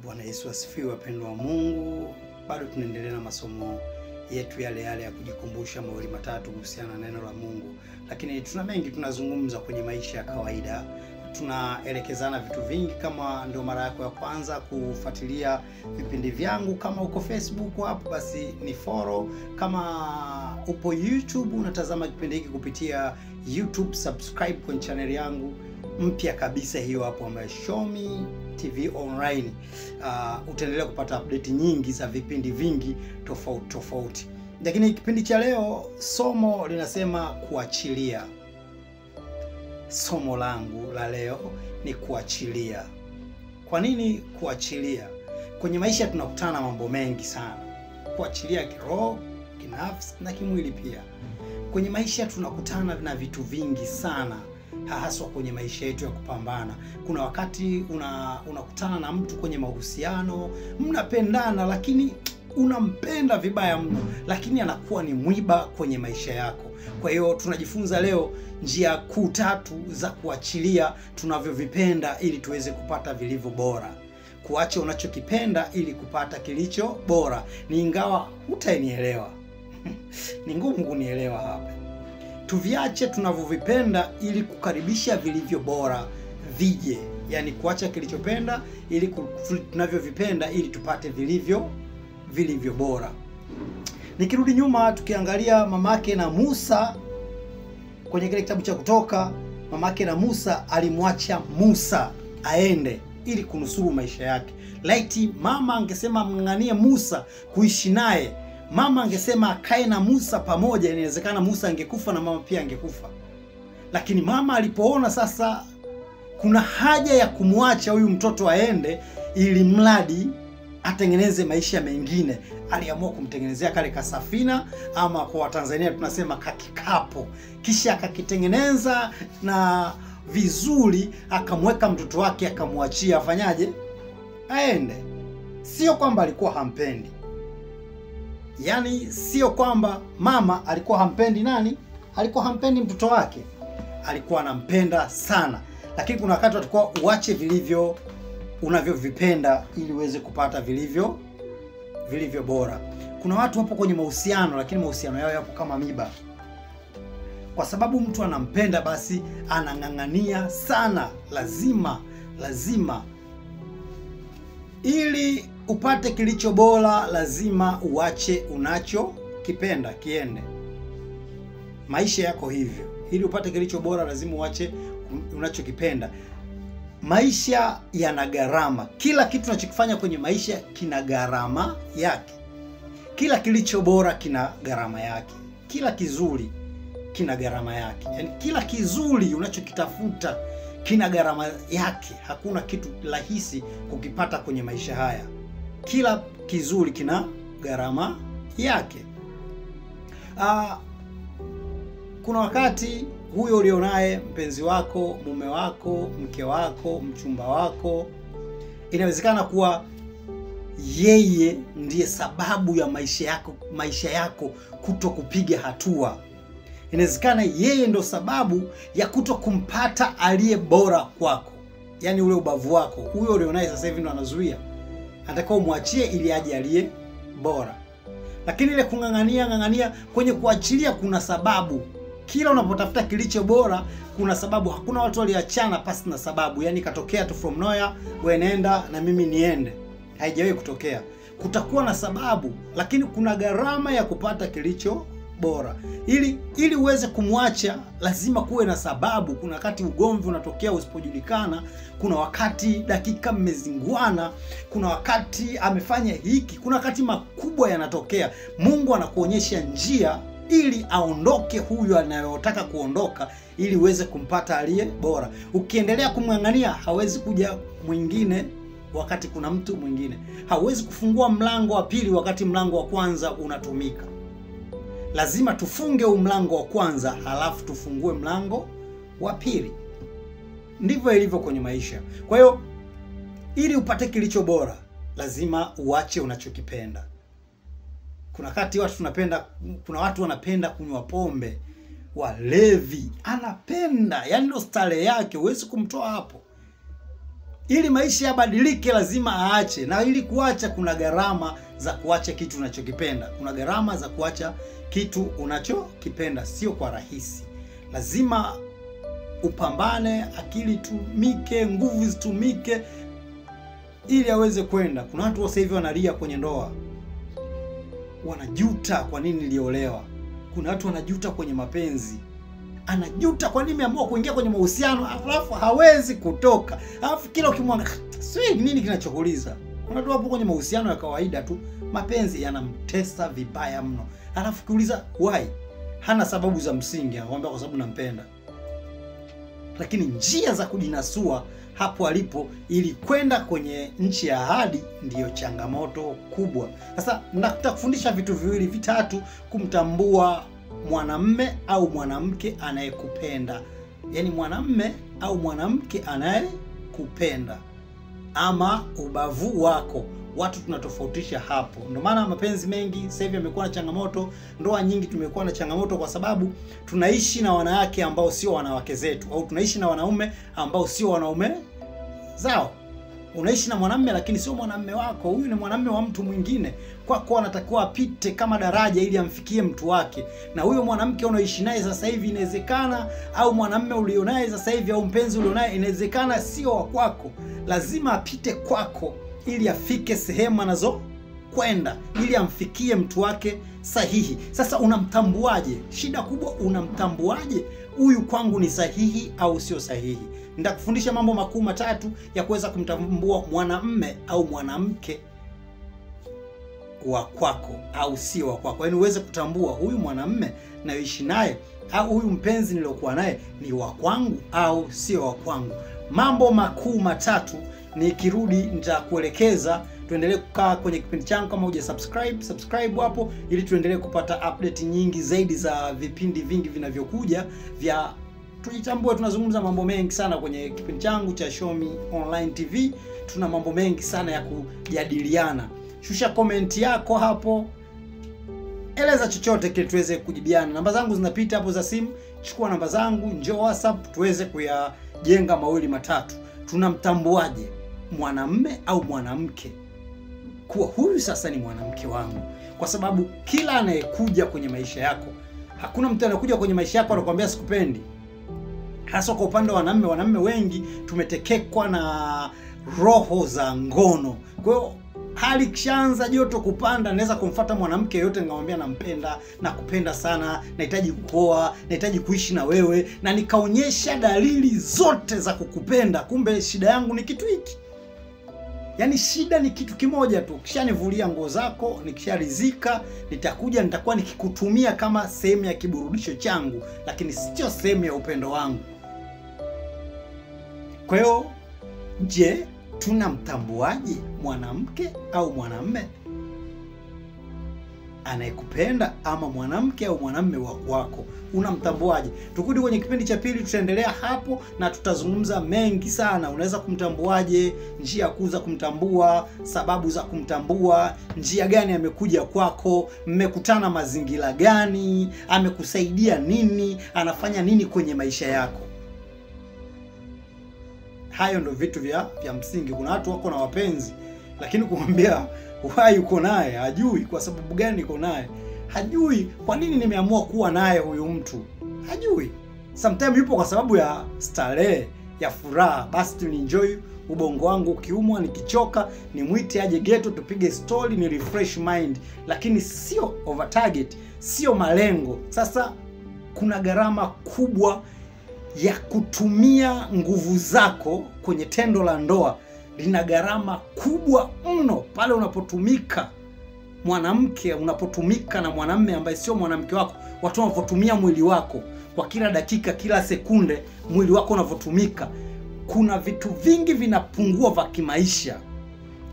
Bwana Yesu asifiwe, wapendwa wa Mungu. Bado tunaendelea na masomo yetu yale ya kujikumbusha mawili matatu kuhusiana na neno la Mungu. Lakini tuna mengi tunazungumza kwenye maisha ya kawaida. Tunaelekezana vitu vingi. Kama ndio mara yako ya kwanza kufuatilia vipindi vyangu, kama uko Facebook hapo basi ni follow. Kama upo YouTube unatazama kipindi hiki kupitia YouTube, subscribe kwenye channel yangu mpya kabisa hiyo hapo ambayo Show Me TV Online. Utaendelea kupata update nyingi za vipindi vingi tofauti. Lakini kipindi cha leo somo linasema kuachilia. Somo langu la leo ni kuachilia. Kwa nini kuachilia? Kwenye maisha tunakutana na mambo mengi sana. Kuachilia kiroho, kinafsi na kimwili pia. Kwenye maisha tunakutana na vitu vingi sana, haswa kwenye maisha yetu ya kupambana. Kuna wakati unakutana na mtu kwenye mahusiano, mnapendana lakini unampenda vibaya mno, lakini anakuwa ni mwiba kwenye maisha yako. Kwa hiyo tunajifunza leo njia kuu 3 za kuachilia tunavyovipenda ili tuweze kupata vilivyo bora. Kuacha unachokipenda ili kupata kilicho bora. Ni ingawa hutanielewa. Ni ngumu kunielewa hapa. Tuviache tunavyovipenda ili kukaribisha vilivyo bora vije. Yani kuacha kilichopenda ili tunavyovipenda ili tupate vilivyo bora. Nikirudi nyuma tukiangalia mamake na Musa kwenye kile kitabu cha Kutoka, mamake na Musa alimwacha Musa aende ili kunusuru maisha yake. Laiti mama angesema mng'ang'anie Musa kuishi naye, mama angesema akae na Musa pamoja, inawezekana Musa angekufa na mama pia angekufa. Lakini mama alipoona sasa kuna haja ya kumwacha huyu mtoto aende ili mradi atengeneze maisha mengine, aliamua kumtengenezea kale kasafina, ama kwa Watanzania tunasema kakikapo. Kisha akakitengeneza na vizuri, akamweka mtoto wake, akamwachia afanyaje? Aende. Sio kwamba alikuwa hampendi. Yani sio kwamba mama alikuwa hampendi nani? Alikuwa hampendi mtoto wake. Alikuwa anampenda sana. Lakini kuna wakati atakuwa uache vilivyo unavyovipenda ili uweze kupata vilivyo bora. Kuna watu wapo kwenye mahusiano lakini mahusiano yao yapo kama miba. Kwa sababu mtu anampenda basi anang'ang'ania sana, lazima ili upate kilicho bora lazima uache unachokipenda kiende. Maisha yako hivyo. Ili upate kilicho bora lazima uache unachokipenda. Maisha yana gharama. Kila kitu tunachokifanya kwenye maisha kina gharama yake. Kila kilicho bora kina gharama yake. Kila kizuri kina gharama yake. Yaani kila kizuri unachokitafuta kina gharama yake. Hakuna kitu rahisi kukipata kwenye maisha haya. Kila kizuri kina gharama yake. Kuna wakati huyo ulionaye, mpenzi wako, mume wako, mke wako, mchumba wako, inawezekana kuwa yeye ndiye sababu ya maisha yako kuto kupiga hatua. Inawezekana yeye ndo sababu ya kuto kumpata aliye bora kwako. Yani ule ubavu wako, huyo ulionaye sasa hivi ndo anazuia. Anataka umwachie ili aje aliye bora. Lakini ile kung'ang'ania kwenye kuachilia kuna sababu. Kila unapotafuta kilicho bora kuna sababu. Hakuna watu waliachana pasi na sababu. Yani katokea tu from nowhere, wewe nenda na mimi niende. Haijawahi kutokea. Kutakuwa na sababu, lakini kuna gharama ya kupata kilicho bora. Ili uweze kumwacha lazima kuwe na sababu. Kuna wakati ugomvi unatokea usipojulikana, kuna wakati dakika mmezinguana, kuna wakati amefanya hiki, kuna wakati makubwa yanatokea. Mungu anakuonyesha njia ili aondoke huyu anayotaka kuondoka, ili uweze kumpata aliye bora. Ukiendelea kumng'ang'ania hawezi kuja mwingine wakati kuna mtu mwingine. Hawezi kufungua mlango wa pili wakati mlango wa kwanza unatumika. Lazima tufunge mlango wa kwanza halafu tufungue mlango wa pili. Ndivyo ilivyo kwenye maisha. Kwa hiyo ili upate kilicho bora lazima uache unachokipenda. Kuna watu wanapenda kunywa pombe, walevi, anapenda, yani ndo style yake, huwezi kumtoa hapo. Ili maisha yabadilike lazima aache, na ili kuacha kuna gharama za kuacha kitu unachokipenda. Kuna gharama za kuacha kitu unachokipenda, sio kwa rahisi. Lazima upambane, akili tumike, nguvu zitumike ili aweze kwenda. Kuna watu sasa hivi wanalia kwenye ndoa, wanajuta kwa nini niliolewa. Kuna watu wanajuta kwenye mapenzi, anajuta kwa nini ameamua kuingia kwenye mahusiano alafu hawezi kutoka. Alafu kila ukimwanga sio nini kinachokuuliza. Kuna watu wapo kwenye mahusiano ya kawaida tu, mapenzi yanamtesa vibaya mno. Alafu kiuliza why? Hana sababu za msingi, anakuambia kwa sababu nampenda. Lakini njia za kujinasua hapo alipo ili kwenda kwenye nchi ya ahadi ndiyo changamoto kubwa. Sasa nitakufundisha vitu viwili vitatu kumtambua mwanamme au mwanamke anayekupenda. Yaani mwanamme au mwanamke anayekupenda ama ubavu wako. Watu tunatofautisha hapo. Ndio maana mapenzi mengi sasa hivi yamekuwa na changamoto, ndoa nyingi tumekuwa na changamoto kwa sababu tunaishi na wanawake ambao sio wanawake zetu, au tunaishi na wanaume ambao sio wanaume zao. Unaishi na mwanamume lakini sio mwanamume wako. Huyu ni mwanamume wa mtu mwingine. Kwako anatakiwa apite kama daraja ili amfikie mtu wake. Na huyo mwanamke unaoishi naye sasa hivi inawezekana, au mwanamume ulionaye sasa hivi au mpenzi ulionaye inawezekana sio wa kwako. Lazima apite kwako ili afike sehemu anazo kwenda, ili amfikie mtu wake sahihi. Sasa unamtambuaje? Shida kubwa, unamtambuaje huyu kwangu ni sahihi au sio sahihi? Nitakufundisha mambo makuu matatu ya kuweza kumtambua mwanamume au mwanamke wa kwako au sio wa kwako. Yaani uweze kutambua huyu mwanamume nayoishi naye au huyu mpenzi nilokuwa naye ni wa kwangu au sio wa kwangu. Mambo makuu matatu, nikirudi nitakuelekeza. Tuendelee kukaa kwenye kipindi changu. Kama subscribe hapo ili tuendelee kupata update nyingi zaidi za vipindi vingi vinavyokuja vya Tujitambue. Tunazungumza mambo mengi sana kwenye kipindi changu cha Show Me Online TV. Tuna mambo mengi sana ya kujadiliana. Shusha comment yako hapo, eleza chochote kile tuweze kujibiana. Namba zangu zinapita hapo za simu. Chukua namba zangu, njoo WhatsApp tuweze kuyajenga mawili matatu. Tunamtambuaje mwanamume au mwanamke kuwa huyu sasa ni mwanamke wangu? Kwa sababu kila anayekuja kwenye maisha yako, hakuna mtu anakuja kwenye maisha yako anakuambia sikupendi. Hasa kwa upande wa wanaume, wanaume wengi tumetekekwa na roho za ngono. Kwa hiyo hali kishaanza joto kupanda, naweza kumfuata mwanamke yote ngamwambia nampenda, nakupenda sana, nahitaji kuoa, nahitaji kuishi na wewe, na nikaonyesha dalili zote za kukupenda. Kumbe shida yangu ni kitu hiki. Yaani shida ni kitu kimoja tu. Kishanivulia nguo zako, nikisharizika, nitakuwa nikikutumia kama sehemu ya kiburudisho changu, lakini sio sehemu ya upendo wangu. Kwa hiyo, je, tunamtambuaje mwanamke au mwanamume anayekupenda, ama mwanamke au mwanamume wako? Unamtambuaje? Tukudi kwenye kipindi cha pili, tutaendelea hapo na tutazungumza mengi sana. Unaweza kumtambuaje, njia ya kuza kumtambua, sababu za kumtambua, njia gani amekuja kwako, mmekutana mazingira gani, amekusaidia nini, anafanya nini kwenye maisha yako. Hayo ndo vitu vya msingi. Kuna watu wako na wapenzi, lakini kumwambia why uko naye hajui, kwa sababu gani uko naye hajui, kwa nini nimeamua kuwa naye huyu mtu hajui. Sometimes yupo kwa sababu ya starehe, ya furaha, basi tu enjoy ubongo wangu. Ukiumwa, nikichoka, nimwite aje ghetto tupige story, ni refresh mind, lakini sio over target, sio malengo. Sasa kuna gharama kubwa ya kutumia nguvu zako kwenye tendo la ndoa. Lina gharama kubwa mno pale unapotumika mwanamke, unapotumika na mwanamume ambaye sio mwanamke wako. Watu wanapotumia mwili wako kwa kila dakika, kila sekunde, mwili wako unavotumika, kuna vitu vingi vinapungua vya kimaisha.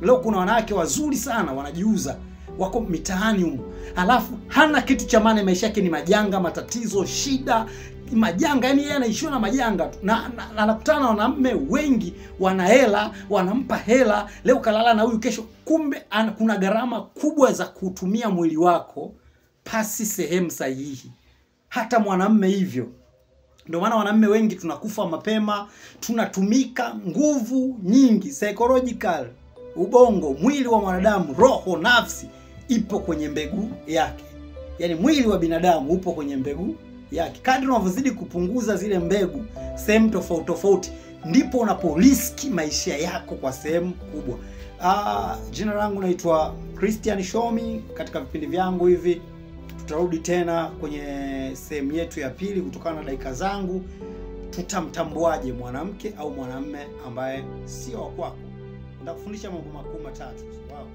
Leo kuna wanawake wazuri sana wanajiuza, wako mitaani huko, alafu hana kitu cha maana. Maisha yake ni majanga, matatizo, shida, majanga. Yani yeye anaishiwa na majanga tu, na anakutana na wanaume wengi wana hela, wanampa hela, leo kalala na huyu, kesho. Kumbe kuna gharama kubwa za kutumia mwili wako pasi sehemu sahihi. Hata mwanamume hivyo, Ndio maana wanaume wengi tunakufa mapema, tunatumika nguvu nyingi, psychological, ubongo, mwili wa mwanadamu, roho, nafsi ipo kwenye mbegu yake. Yaani mwili wa binadamu upo kwenye mbegu yake. Kadri unavyozidi kupunguza zile mbegu sehemu tofauti tofauti, ndipo unaporiski maisha yako kwa sehemu kubwa. Jina langu naitwa Christian Shomi. Katika vipindi vyangu hivi tutarudi tena kwenye sehemu yetu ya pili. Kutokana na dakika zangu, tutamtambuaje mwanamke au mwanamume ambaye sio wa kwako. Nitakufundisha mambo makuu matatu. Wow.